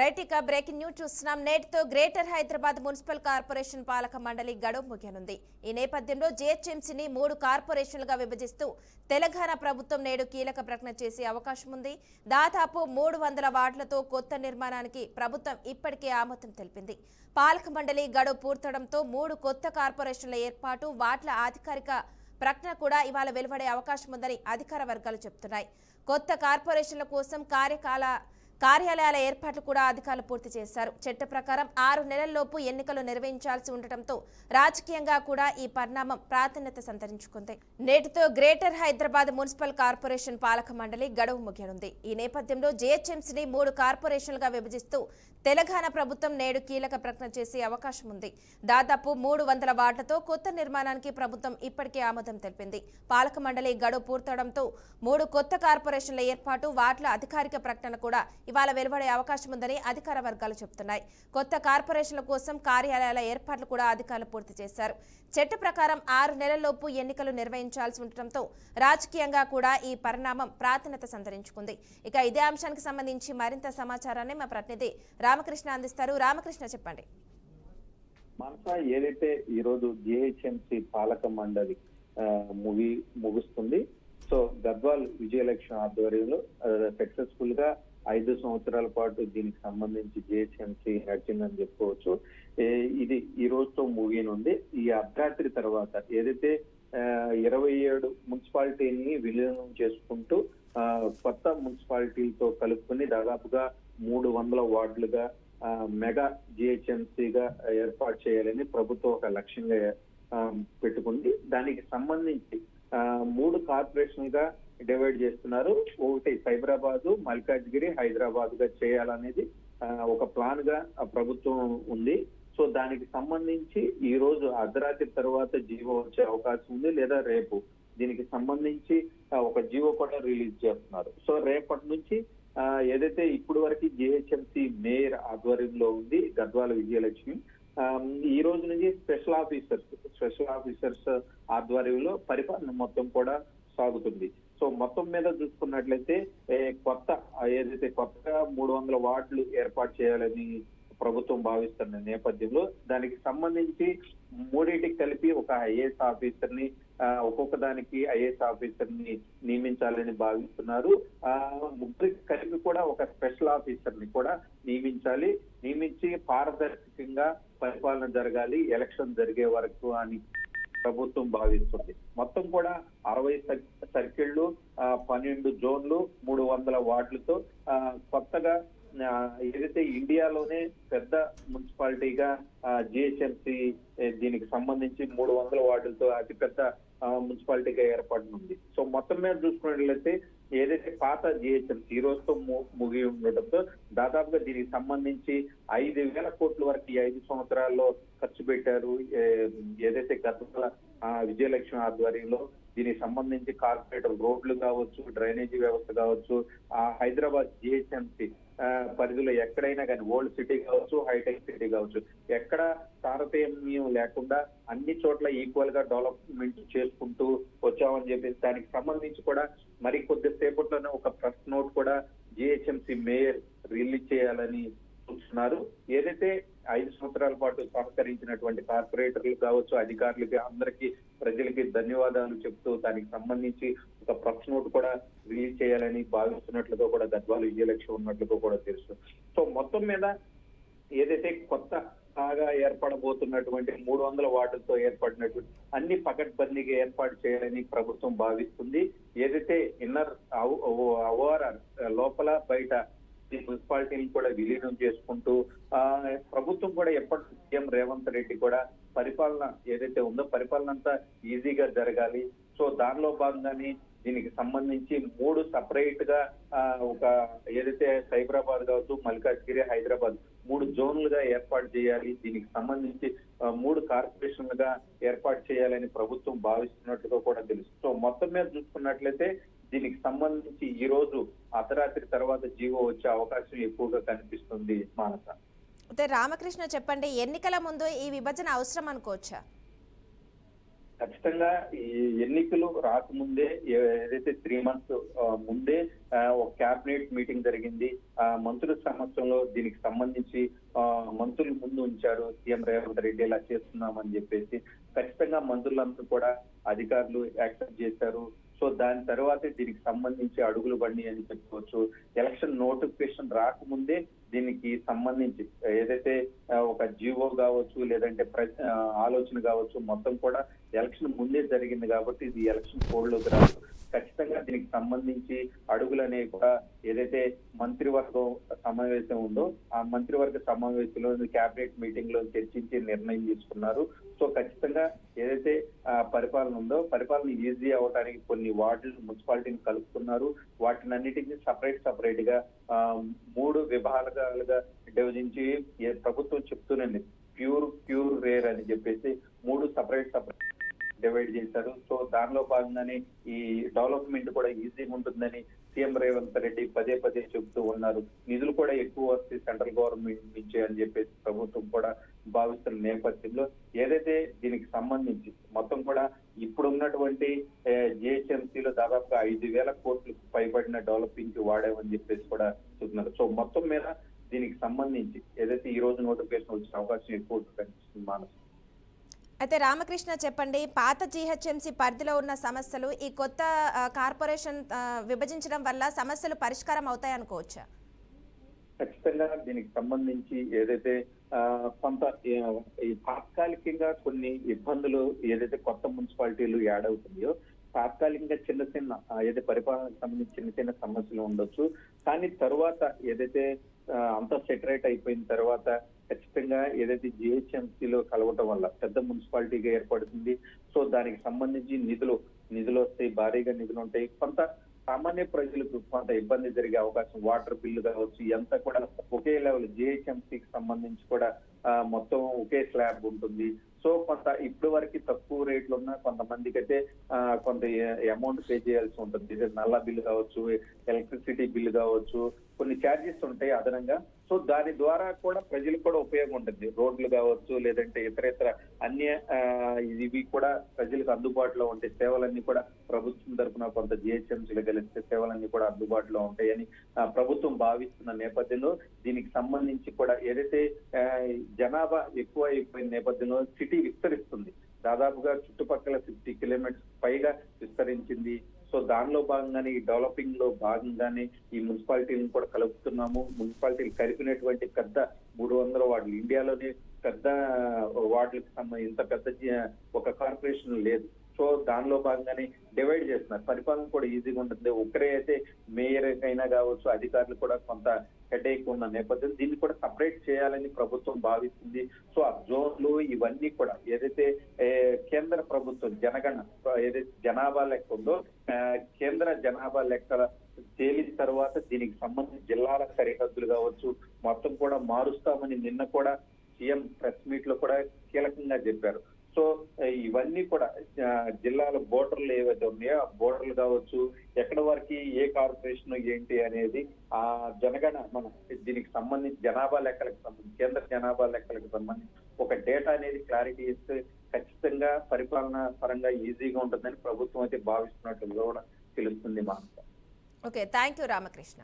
Right ఇక breaking news చూస్తున్నాం. నేటితో గ్రేటర్ హైదరాబాద్ మున్సిపల్ కార్పొరేషన్ పాలక మండలి గడువు ముగియనుంది. ఈ నేపథ్యంలో జీహెచ్ఎంసీని 3 కార్పొరేషన్లుగా విభజిస్తూ తెలంగాణ ప్రభుత్వం నేడు కీలక ప్రకటన చేసే అవకాశం ఉంది. దాదాపు 300 వార్డులతో కొత్త నిర్మాణానికి ప్రభుత్వం ఇప్పటికే ఆమోదం తెలిపింది. పాలక మండలి గడువు పూర్తవడంతో 3 కొత్త కార్పొరేషన్ల ఏర్పాటు, వార్డుల అధికారిక ప్రకటన కూడా ఇవాళ వెలువడే అవకాశం ఉందని అధికార వర్గాలు చెబుతున్నాయి. కొత్త కార్పొరేషన్ల కోసం కార్యాలయాల ఏర్పాట్లు కూడా అధికారులు పూర్తి చేశారు. చట్ట ప్రకారం 6 నెలల్లోపు ఎన్నికలు నిర్వహించాల్సి ఉండటంతో రాజకీయంగా కూడా ఈ పరిణామం ప్రాధాన్యత సంతరించుకుంది. నేటితో గ్రేటర్ హైదరాబాద్ మున్సిపల్ కార్పొరేషన్ పాలక మండలి గడువు ముగియనుంది. ఈ నేపథ్యంలో జీహెచ్ఎంసీని 3 కార్పొరేషన్లుగా విభజిస్తూ తెలంగాణ ప్రభుత్వం నేడు కీలక ప్రకటన చేసే అవకాశం ఉంది. దాదాపు 300 వార్డులతో కొత్త నిర్మాణానికి ప్రభుత్వం ఇప్పటికే ఆమోదం తెలిపింది. పాలక మండలి గడువు పూర్తవడంతో 3 కొత్త కార్పొరేషన్ల ఏర్పాటు, వార్డుల అధికారిక ప్రకటన కూడా ఇవాళ వెలువడే అవకాశం ఉందని అధికార వర్గాలు చెబుతున్నాయి. కొత్త కార్పొరేషన్ల కోసం కార్యాలయాల ఏర్పాట్లు కూడా అధికారులు పూర్తి చేశారు. చట్ట ప్రకారం 6 నెలల్లోపు ఎన్నికలు నిర్వహించాల్సి ఉండటంతో రాజకీయంగా కూడా ఈ పరిణామం ప్రాధాన్యత సంతరించుకుంది. ఇక ఇదే అంశానికి సంబంధించి మరింత సమాచారాన్ని మా ప్రతినిధి రామకృష్ణ అందిస్తారు. రామకృష్ణ, చెప్పండి. మనసా, ఏదైతే ఈ రోజు జిహెచ్ఎంసీ పాలక మండలి ముగుస్తుంది. సో గద్వాల్ విజయలక్ష్మి ఆధ్వర్యంలో సక్సెస్ఫుల్ గా 5 సంవత్సరాల పాటు దీనికి సంబంధించి జిహెచ్ఎంసీ నడిచిందని చెప్పుకోవచ్చు. ఇది ఈ రోజుతో ముగియనుంది. ఈ అర్ధరాత్రి తర్వాత ఏదైతే 27 మున్సిపాలిటీని విలీనం చేసుకుంటూ కొత్త మున్సిపాలిటీలతో కలుపుకొని దాదాపుగా 300 వార్డులుగా మెగా జిహెచ్ఎంసీగా ఏర్పాటు చేయాలని ప్రభుత్వం ఒక లక్ష్యంగా పెట్టుకుంది. దానికి సంబంధించి 3 కార్పొరేషన్ గా డివైడ్ చేస్తున్నారు. ఒకటి సైబరాబాద్, మల్కాజ్గిరి, హైదరాబాద్ గా చేయాలనేది ఒక ప్లాన్ గా ప్రభుత్వం ఉంది. సో దానికి సంబంధించి ఈ రోజు అర్ధరాత్రి తర్వాత జీవో వచ్చే అవకాశం ఉంది, లేదా రేపు దీనికి సంబంధించి ఒక జీవో కూడా రిలీజ్ చేస్తున్నారు. సో రేపటి నుంచి ఏదైతే ఇప్పుడు వరకు జిహెచ్ఎంసీ మేయర్ ఆధ్వర్యంలో ఉంది గద్వాల విజయలక్ష్మి, ఈ రోజు నుంచి స్పెషల్ ఆఫీసర్స్ ఆధ్వర్యంలో పరిపాలన మొత్తం కూడా సాగుతుంది. సో మొత్తం మీద చూసుకున్నట్లయితే ఏదైతే కొత్తగా 300 వార్డులు ఏర్పాటు చేయాలని ప్రభుత్వం భావిస్తున్న నేపథ్యంలో దానికి సంబంధించి 3టికి కలిపి ఒక ఐఏఎస్ ఆఫీసర్ ని, ఒక్కొక్క దానికి ఐఏఎస్ ఆఫీసర్ ని నియమించాలని భావిస్తున్నారు. 3కి కలిపి కూడా ఒక స్పెషల్ ఆఫీసర్ ని కూడా నియమించి పారదర్శకంగా పరిపాలన జరగాలి ఎలక్షన్ జరిగే వరకు అని ప్రభుత్వం భావిస్తుంది. మొత్తం కూడా 60 సర్కిళ్లు, 12 జోన్లు, 300 వార్డులతో కొత్తగా ఏదైతే ఇండియాలోనే పెద్ద మున్సిపాలిటీగా జిహెచ్ఎంసీ దీనికి సంబంధించి 300 వార్డులతో అతిపెద్ద మున్సిపాలిటీగా ఏర్పడనుంది. సో మొత్తం మీద చూసుకున్నట్లయితే ఏదైతే పాత జిహెచ్ఎంసీ ఈ రోజుతో ముగి ఉండటంతో దాదాపుగా దీనికి సంబంధించి 5,000 కోట్ల వరకు ఈ 5 సంవత్సరాల్లో ఖర్చు పెట్టారు. ఏదైతే గత విజయలక్ష్మి ఆధ్వర్యంలో దీనికి సంబంధించి కార్పొరేటర్ రోడ్లు కావచ్చు, డ్రైనేజీ వ్యవస్థ కావచ్చు, హైదరాబాద్ జిహెచ్ఎంసీ పరిధిలో ఎక్కడైనా కానీ ఓల్డ్ సిటీ కావచ్చు, హైటెక్ సిటీ కావచ్చు, ఎక్కడ తారతమ్యం లేకుండా అన్ని చోట్ల ఈక్వల్ గా డెవలప్మెంట్ చేసుకుంటూ వచ్చామని చెప్పేసి దానికి సంబంధించి కూడా మరి కొద్దిసేపట్లోనే ఒక ప్రెస్ నోట్ కూడా జిహెచ్ఎంసీ మేయర్ రిలీజ్ చేయాలని చూస్తున్నారు. ఏదైతే 5 సంవత్సరాల పాటు సహకరించినటువంటి కార్పొరేటర్లు కావచ్చు, అధికారులకి, అందరికీ, ప్రజలకి ధన్యవాదాలు చెప్తూ దానికి సంబంధించి ఒక ప్రెస్ నోట్ కూడా రిలీజ్ చేయాలని భావిస్తున్నట్లుగా కూడా గద్వాల విజయలక్ష్మి ఉన్నట్లుగా కూడా తెలుసు. సో మొత్తం మీద ఏదైతే కొత్తగా ఏర్పడబోతున్నటువంటి 300 వార్డులతో ఏర్పడినటువంటి అన్ని పకడ్బందీగా ఏర్పాటు చేయాలని ప్రభుత్వం భావిస్తుంది. ఏదైతే ఇన్నర్ లోపల బయట మున్సిపాలిటీని కూడా విలీనం చేసుకుంటూ ప్రభుత్వం కూడా ఎప్పటి సీఎం రేవంత్ రెడ్డి కూడా పరిపాలన ఏదైతే ఉందో పరిపాలన అంతా ఈజీగా జరగాలి. సో దానిలో భాగంగానే దీనికి సంబంధించి 3 సపరేట్ గా ఒక ఏదైతే సైబరాబాద్ కావచ్చు, మల్కాజ్గిరి, హైదరాబాద్ 3 జోన్లుగా ఏర్పాటు చేయాలి. దీనికి సంబంధించి 3 కార్పొరేషన్లుగా ఏర్పాటు చేయాలని ప్రభుత్వం భావిస్తున్నట్లుగా కూడా తెలుసు. సో మొత్తం మీద చూసుకున్నట్లయితే దీనికి సంబంధించి ఈ రోజు అర్ధరాత్రి తర్వాత జీవో వచ్చే అవకాశం ఎక్కువగా కనిపిస్తుంది. మానస, రామకృష్ణ, చెప్పండి, ఎన్నికల ముందు ఈ విభజన అవసరం అనుకోవచ్చా? ఖచ్చితంగా ఈ ఎన్నికలు రాకముందే ఏదైతే 3 months ముందే ఒక క్యాబినెట్ మీటింగ్ జరిగింది. మంత్రుల సమక్షంలో దీనికి సంబంధించి మంత్రులు ముందు ఉంచారు. సీఎం రేవంత్ రెడ్డి ఇలా చేస్తున్నామని చెప్పేసి ఖచ్చితంగా మంత్రులందరూ కూడా అధికారులు యాక్సెప్ట్ చేశారు. సో దాని తర్వాతే దీనికి సంబంధించి అడుగులు బండి అని చెప్పుకోవచ్చు. ఎలక్షన్ నోటిఫికేషన్ రాకముందే దీనికి సంబంధించి ఏదైతే ఒక జీవో కావచ్చు, లేదంటే ఆలోచన కావచ్చు, మొత్తం కూడా ఎలక్షన్ ముందే జరిగింది కాబట్టి ఇది ఎలక్షన్ కోడ్ లోకి రాదు. ఖచ్చితంగా దీనికి సంబంధించి అడుగులు అనేవి కూడా ఏదైతే మంత్రివర్గం సమావేశం ఉందో ఆ మంత్రివర్గ సమావేశంలో క్యాబినెట్ మీటింగ్ లో చర్చించి నిర్ణయం తీసుకున్నారు. సో ఖచ్చితంగా ఏదైతే పరిపాలన ఉందో పరిపాలన ఈజీ అవడానికి కొన్ని వార్డులు మున్సిపాలిటీని కలుపుతున్నారు. వాటిని అన్నిటికీ సపరేట్ గా 3 విభాగాలుగా విభజించి ప్రభుత్వం చెప్తూనండి ప్యూర్ రేర్ అని చెప్పేసి 3 సపరేట్ డివైడ్ చేశారు. సో దానిలో భాగంగానే ఈ డెవలప్మెంట్ కూడా ఈజీగా ఉంటుందని సీఎం రేవంత్ రెడ్డి పదే చెబుతూ ఉన్నారు. నిధులు కూడా ఎక్కువ వస్తాయి సెంట్రల్ గవర్నమెంట్ నుంచి అని చెప్పేసి ప్రభుత్వం కూడా భావిస్తున్న నేపథ్యంలో ఏదైతే దీనికి సంబంధించి మొత్తం కూడా ఇప్పుడున్నటువంటి జిహెచ్ఎంసీలో దాదాపుగా 5,000 కోట్లకు పైబడిన డెవలపింగ్ కి వాడామని చెప్పేసి కూడా చెప్తున్నారు. సో మొత్తం మీద దీనికి సంబంధించి ఏదైతే ఈ రోజు నోటిఫికేషన్ వచ్చిన అవకాశం ఎక్కువ కనిపిస్తుంది మానసు. అయితే రామకృష్ణ చెప్పండి, పాత జీహెచ్ఎంసీ పరిధిలో ఉన్న సమస్యలు ఈ కొత్త కార్పొరేషన్ విభజించడం వల్ల సమస్యలు పరిష్కారం అవుతాయి అనుకోవచ్చా? ఖచ్చితంగా దీనికి సంబంధించి ఏదైతే కొంత తాత్కాలికంగా కొన్ని ఇబ్బందులు ఏదైతే కొత్త మున్సిపాలిటీలు యాడ్ అవుతున్నాయో తాత్కాలికంగా చిన్న ఏదైతే పరిపాలనకు సంబంధించి చిన్న సమస్యలు ఉండొచ్చు. కానీ తర్వాత ఏదైతే అంతా సెటరేట్ అయిపోయిన తర్వాత ఖచ్చితంగా ఏదైతే జిహెచ్ఎంసీలో కలవటం వల్ల పెద్ద మున్సిపాలిటీగా ఏర్పడుతుంది. సో దానికి సంబంధించి నిధులు వస్తాయి, భారీగా నిధులు ఉంటాయి. కొంత సామాన్య ప్రజలకు కొంత ఇబ్బంది జరిగే అవకాశం, వాటర్ బిల్లు కావచ్చు, ఎంత కూడా ఒకే లెవెల్ జిహెచ్ఎంసీకి సంబంధించి కూడా మొత్తం ఒకే స్లాబ్ ఉంటుంది. సో కొంత ఇప్పటి వరకు తక్కువ రేట్లు ఉన్న కొంతమందికి అయితే కొంత అమౌంట్ పే చేయాల్సి ఉంటుంది. నల్ల బిల్లు కావచ్చు, ఎలక్ట్రిసిటీ బిల్లు కావచ్చు, కొన్ని ఛార్జెస్ ఉంటాయి అదనంగా. సో దాని ద్వారా కూడా ప్రజలకు కూడా ఉపయోగం ఉంటుంది. రోడ్లు కావచ్చు, లేదంటే ఇతర అన్ని ఇవి కూడా ప్రజలకు అందుబాటులో ఉంటే సేవలన్నీ కూడా ప్రభుత్వం తరఫున కొంత జిహెచ్ఎంసీలో కలిస్తే సేవలన్నీ కూడా అందుబాటులో ఉంటాయని ప్రభుత్వం భావిస్తున్న నేపథ్యంలో దీనికి సంబంధించి కూడా ఏదైతే జనాభా ఎక్కువ అయిపోయిన నేపథ్యంలో సిటీ విస్తరిస్తుంది. దాదాపుగా చుట్టుపక్కల 50 కిలోమీటర్స్ పైగా విస్తరించింది. సో దానిలో భాగంగానే ఈ డెవలపింగ్ లో భాగంగానే ఈ మున్సిపాలిటీలను కూడా కలుపుతున్నాము. మున్సిపాలిటీలు కలిపినటువంటి పెద్ద 300 వార్డులు, ఇండియాలోనే పెద్ద వార్డులకు సంబంధించి ఇంత పెద్ద ఒక కార్పొరేషన్ లేదు. సో దానిలో భాగంగానే డివైడ్ చేస్తున్నారు. పరిపాలన కూడా ఈజీగా ఉంటుంది. ఒకరే అయితే మేయర్ అయినా కావచ్చు, అధికారులు కూడా కొంత హెడేక్ ఉన్న నేపథ్యం దీన్ని కూడా సపరేట్ చేయాలని ప్రభుత్వం భావిస్తుంది. సో ఆ జోన్లు ఇవన్నీ కూడా ఏదైతే కేంద్ర ప్రభుత్వం ఏదైతే జనాభా లెక్క ఉందో కేంద్ర జనాభా లెక్కల తేలిన తర్వాత దీనికి సంబంధించి జిల్లాల సరిహద్దులు కావచ్చు మొత్తం కూడా మారుస్తామని నిన్న కూడా సీఎం ప్రెస్ మీట్ లో కూడా కీలకంగా చెప్పారు. సో ఇవన్నీ కూడా జిల్లాల బోర్డర్లు ఏవైతే ఉన్నాయో ఆ బోర్డర్లు కావచ్చు, ఎక్కడ వరకు ఏ కార్పొరేషన్ ఏంటి అనేది ఆ మన దీనికి సంబంధించి జనాభా లెక్కలకు సంబంధించి కేంద్ర జనాభా లెక్కలకు సంబంధించి ఒక డేటా అనేది క్లారిటీ ఇస్తే ఖచ్చితంగా పరిపాలన పరంగా ఈజీగా ఉంటుందని ప్రభుత్వం అయితే భావిస్తున్నట్లు కూడా తెలుస్తుంది Manasa. Okay, thank you Ramakrishna.